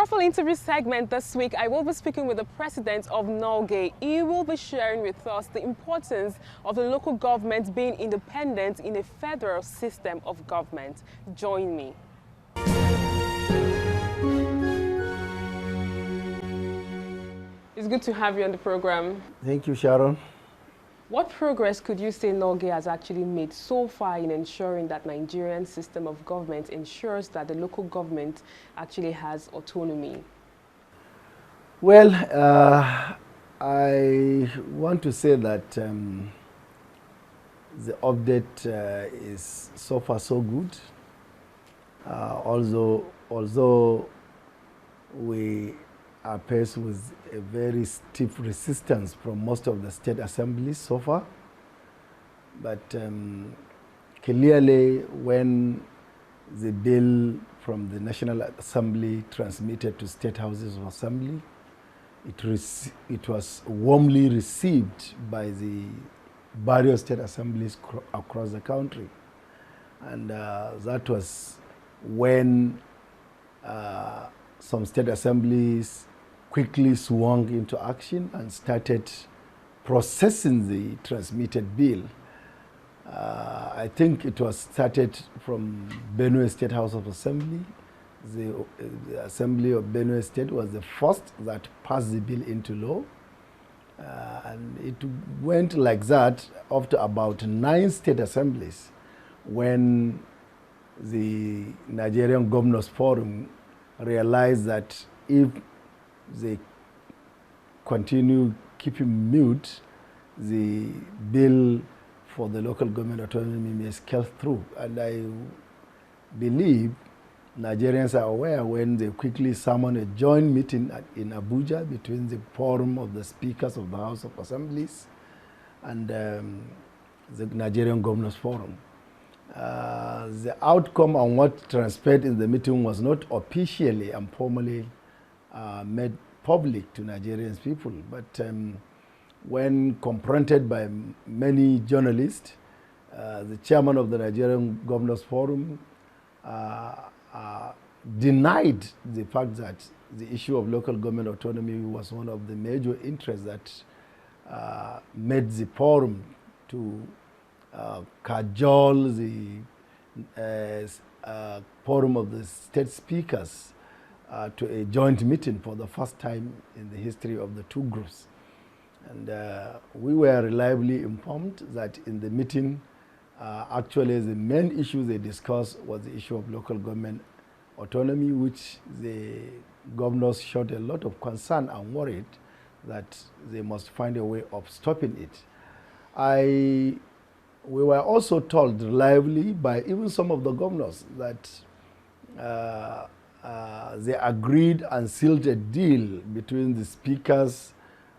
powerful interview segment this week, I will be speaking with the president of Norgay. He will be sharing with us the importance of the local government being independent in a federal system of government. Join me. It's good to have you on the program. Thank you, Sharon. What progress could you say Norgay has actually made so far in ensuring that Nigerian system of government ensures that the local government actually has autonomy? Well, I want to say that the update is so far so good. Although we are faced with a very stiff resistance from most of the state assemblies so far. But clearly, when the bill from the National Assembly transmitted to state houses of assembly, it was warmly received by the various state assemblies across the country. And that was when some state assemblies quickly swung into action and started processing the transmitted bill. I think it was started from Benue State House of Assembly. The Assembly of Benue State was the first that passed the bill into law. And it went like that up to about 9 state assemblies when the Nigerian Governors Forum realized that if they continue keeping mute, the bill for the local government autonomy may scale through. And I believe Nigerians are aware when they quickly summoned a joint meeting in Abuja between the forum of the speakers of the House of Assemblies and the Nigerian Governors Forum. The outcome on what transpired in the meeting was not officially and formally made public to Nigerian people, but when confronted by many journalists, the chairman of the Nigerian Governors Forum denied the fact that the issue of local government autonomy was one of the major interests that made the forum to cajole the forum of the state speakers to a joint meeting for the first time in the history of the two groups. And we were reliably informed that in the meeting, actually the main issue they discussed was the issue of local government autonomy, which the governors showed a lot of concern and worried that they must find a way of stopping it. We were also told reliably by even some of the governors that they agreed and sealed a deal between the speakers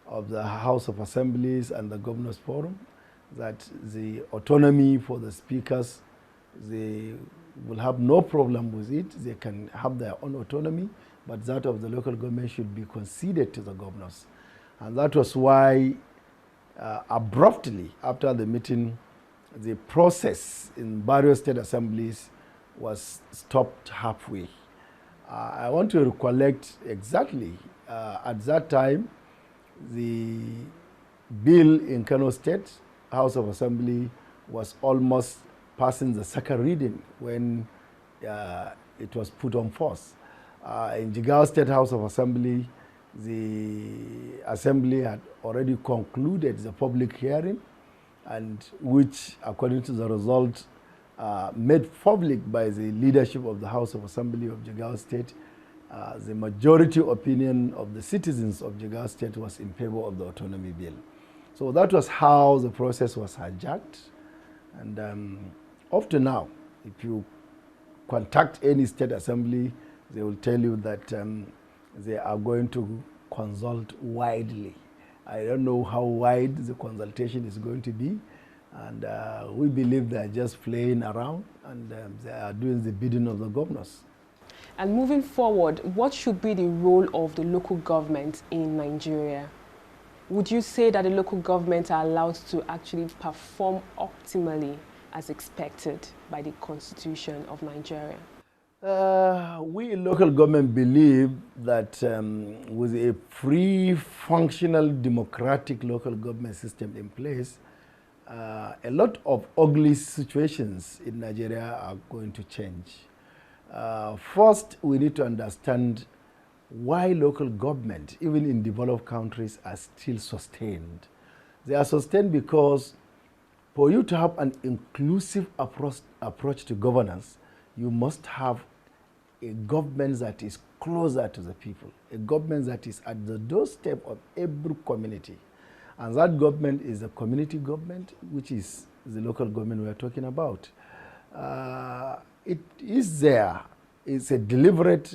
of the House of Assemblies and the Governors Forum that the autonomy for the speakers, they will have no problem with it. They can have their own autonomy, but that of the local government should be conceded to the governors. And that was why abruptly after the meeting, the process in various state assemblies was stopped halfway. I want to recollect exactly at that time, the bill in Kano State House of Assembly was almost passing the second reading when it was put on force. In Jigawa State House of Assembly, the Assembly had already concluded the public hearing, and which, according to the result, made public by the leadership of the House of Assembly of Jigawa State, the majority opinion of the citizens of Jigawa State was in favor of the autonomy bill. So that was how the process was hijacked. And up to now, if you contact any state assembly, they will tell you that they are going to consult widely. I don't know how wide the consultation is going to be. And we believe they are just playing around and they are doing the bidding of the governors. And moving forward, what should be the role of the local government in Nigeria? Would you say that the local government are allowed to actually perform optimally as expected by the Constitution of Nigeria? We in local government believe that with a free, functional, democratic local government system in place, a lot of ugly situations in Nigeria are going to change. First, we need to understand why local government, even in developed countries, are still sustained. They are sustained because for you to have an inclusive approach to governance, you must have a government that is closer to the people, a government that is at the doorstep of every community. And that government is the community government, which is the local government we are talking about. It is there. It's a deliberate,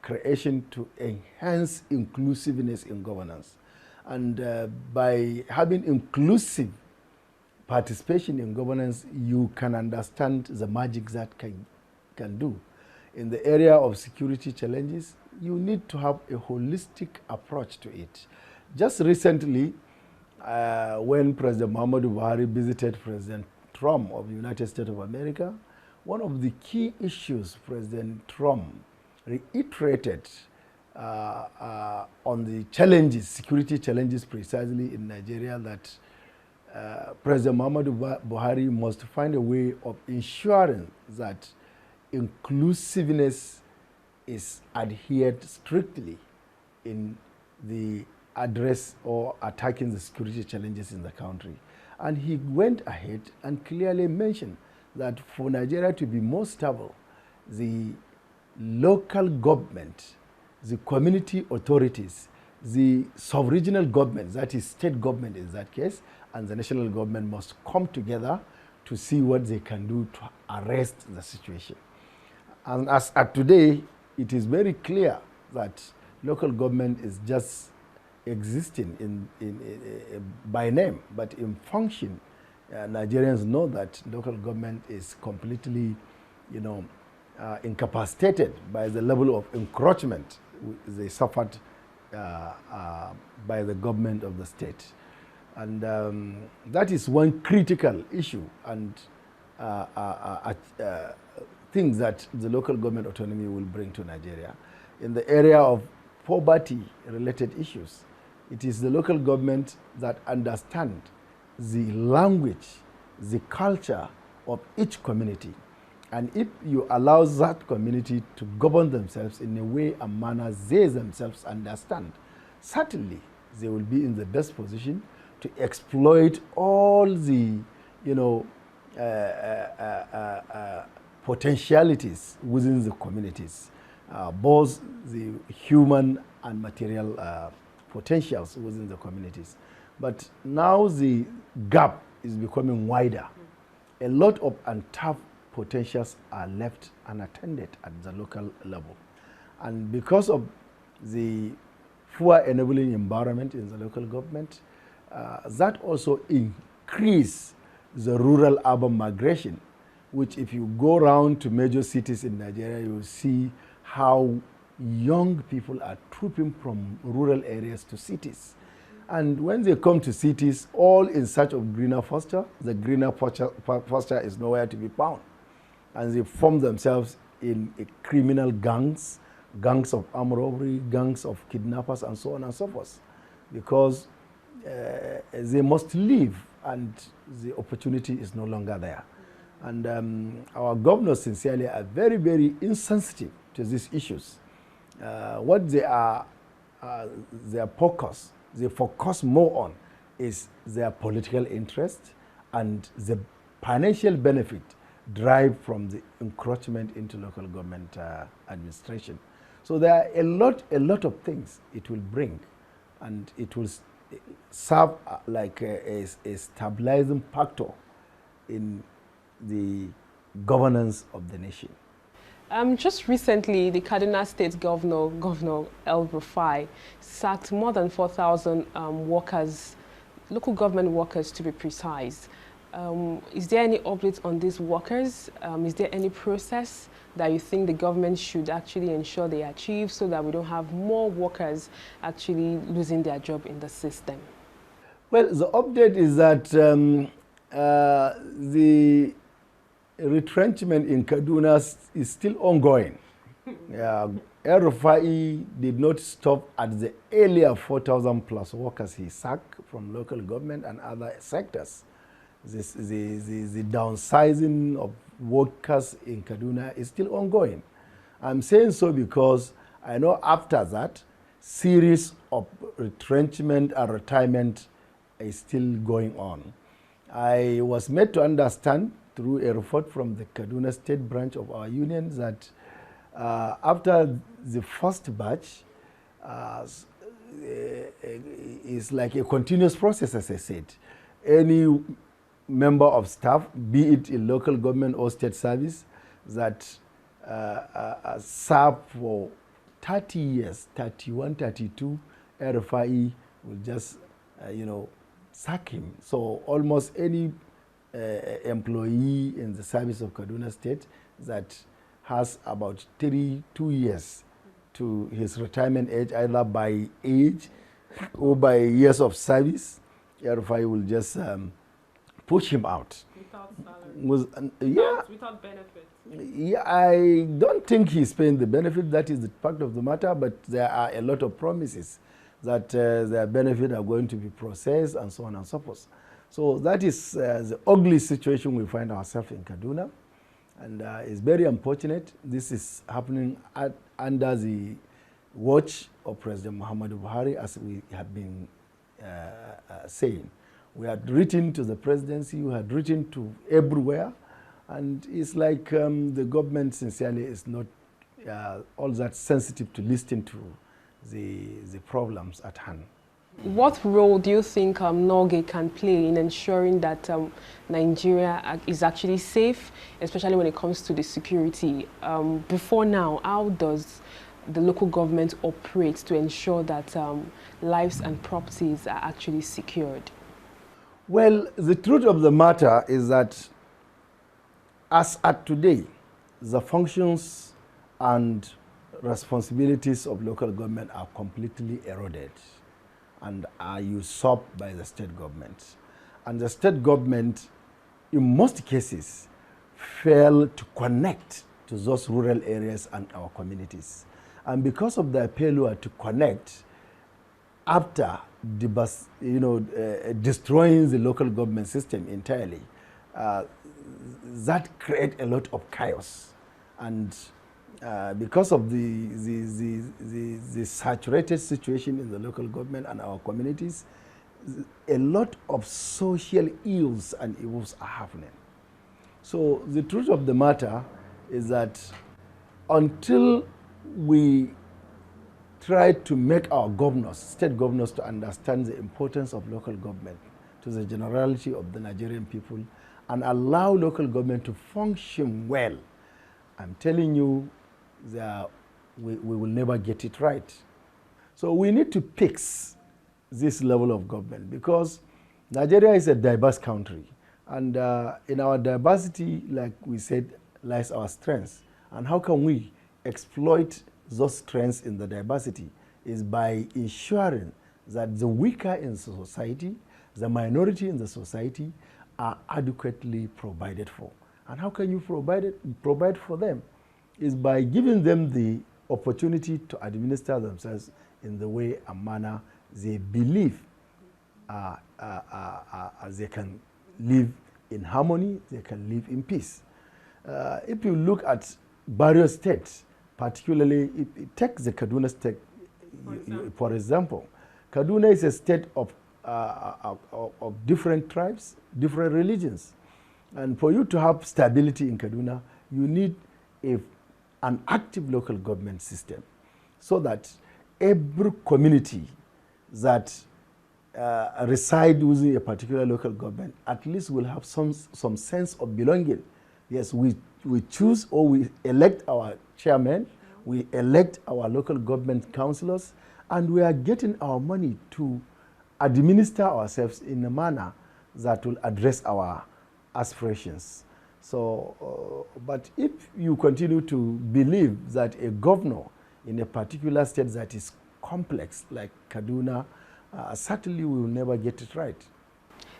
creation to enhance inclusiveness in governance. And by having inclusive participation in governance, you can understand the magic that can do. In the area of security challenges, you need to have a holistic approach to it. Just recently, when President Muhammadu Buhari visited President Trump of the United States of America, one of the key issues President Trump reiterated on the challenges, security challenges precisely in Nigeria, that President Muhammadu Buhari must find a way of ensuring that inclusiveness is adhered strictly in the address or attacking the security challenges in the country. And he went ahead and clearly mentioned that for Nigeria to be more stable, the local government, the community authorities, the sub-regional government, that is state government in that case, and the national government must come together to see what they can do to arrest the situation. And as at today, it is very clear that local government is just existing by name, but in function, Nigerians know that local government is completely, incapacitated by the level of encroachment they suffered by the government of the state. And that is one critical issue and things that the local government autonomy will bring to Nigeria. In the area of poverty-related issues, it is the local government that understand the language, the culture of each community. And if you allow that community to govern themselves in a way and manner they themselves understand, certainly they will be in the best position to exploit all the, potentialities within the communities, both the human and material potentials within the communities. But now the gap is becoming wider. A lot of untapped potentials are left unattended at the local level. And because of the poor enabling environment in the local government, that also increase the rural-urban migration, which if you go around to major cities in Nigeria, you will see how young people are trooping from rural areas to cities. And when they come to cities, all in search of greener pasture, the greener pasture is nowhere to be found. And they form themselves in criminal gangs of armed robbery, gangs of kidnappers, and so on and so forth, because they must leave and the opportunity is no longer there. And our governors sincerely are very, very insensitive to these issues. What their focus, they focus more on is their political interest and the financial benefit derived from the encroachment into local government administration. So there are a lot of things it will bring, and it will serve like a stabilizing factor in the governance of the nation. Just recently, the Kaduna State Governor El-Rufai, sacked more than 4,000 workers, local government workers to be precise. Is there any updates on these workers? Is there any process that you think the government should actually ensure they achieve so that we don't have more workers actually losing their job in the system? Well, the update is that the retrenchment in Kaduna is still ongoing. El-Rufai did not stop at the earlier 4,000 plus workers he sacked from local government and other sectors. The downsizing of workers in Kaduna is still ongoing. I'm saying so because I know after that, series of retrenchment and retirement is still going on. I was made to understand through a report from the Kaduna State branch of our union that after the first batch is like a continuous process, as I said. Any member of staff, be it in local government or state service, that serve for 30 years, 31, 32, RFIE will just, sack him. So almost any employee in the service of Kaduna State that has about 2 years to his retirement age, either by age or by years of service, RFIE will just push him out. Without salary? Without benefits? Yeah, I don't think he's paying the benefit. That is the fact of the matter, but there are a lot of promises that their benefits are going to be processed and so on and so forth. So that is the ugly situation we find ourselves in Kaduna, and it's very unfortunate. This is happening under the watch of President Muhammadu Buhari, as we have been saying. We had written to the presidency, we had written to everywhere, and it's like the government sincerely is not all that sensitive to listen to the problems at hand. What role do you think Norgay can play in ensuring that Nigeria is actually safe, especially when it comes to the security? Before now, how does the local government operate to ensure that lives and properties are actually secured? Well, the truth of the matter is that as at today, the functions and responsibilities of local government are completely eroded and are usurped by the state government. And the state government, in most cases, fail to connect to those rural areas and our communities. And because of their failure to connect, after destroying the local government system entirely, that creates a lot of chaos. And because of the saturated situation in the local government and our communities, a lot of social ills and evils are happening. So the truth of the matter is that until we try to make our governors, state governors, to understand the importance of local government to the generality of the Nigerian people and allow local government to function well, I'm telling you, we will never get it right. So we need to fix this level of government because Nigeria is a diverse country. And in our diversity, like we said, lies our strengths. And how can we exploit those strengths in the diversity is by ensuring that the weaker in society, the minority in the society, are adequately provided for. And how can you provide for them? Is by giving them the opportunity to administer themselves in the way and manner they believe they can live in harmony, they can live in peace. If you look at various states, particularly, take the Kaduna state, for example. Kaduna is a state of different tribes, different religions. And for you to have stability in Kaduna, you need an active local government system so that every community that reside within a particular local government at least will have some sense of belonging. Yes, we choose or we elect our chairman, we elect our local government councillors, and we are getting our money to administer ourselves in a manner that will address our aspirations. So, but if you continue to believe that a governor in a particular state that is complex, like Kaduna, certainly we will never get it right.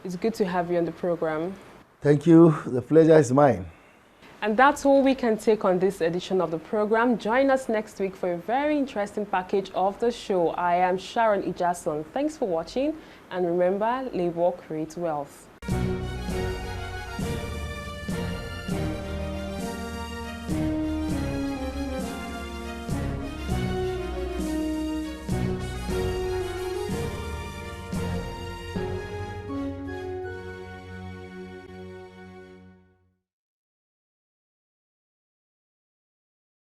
It's good to have you on the program. Thank you. The pleasure is mine. And that's all we can take on this edition of the program. Join us next week for a very interesting package of the show. I am Sharon Ijason. Thanks for watching, and remember, labor creates wealth.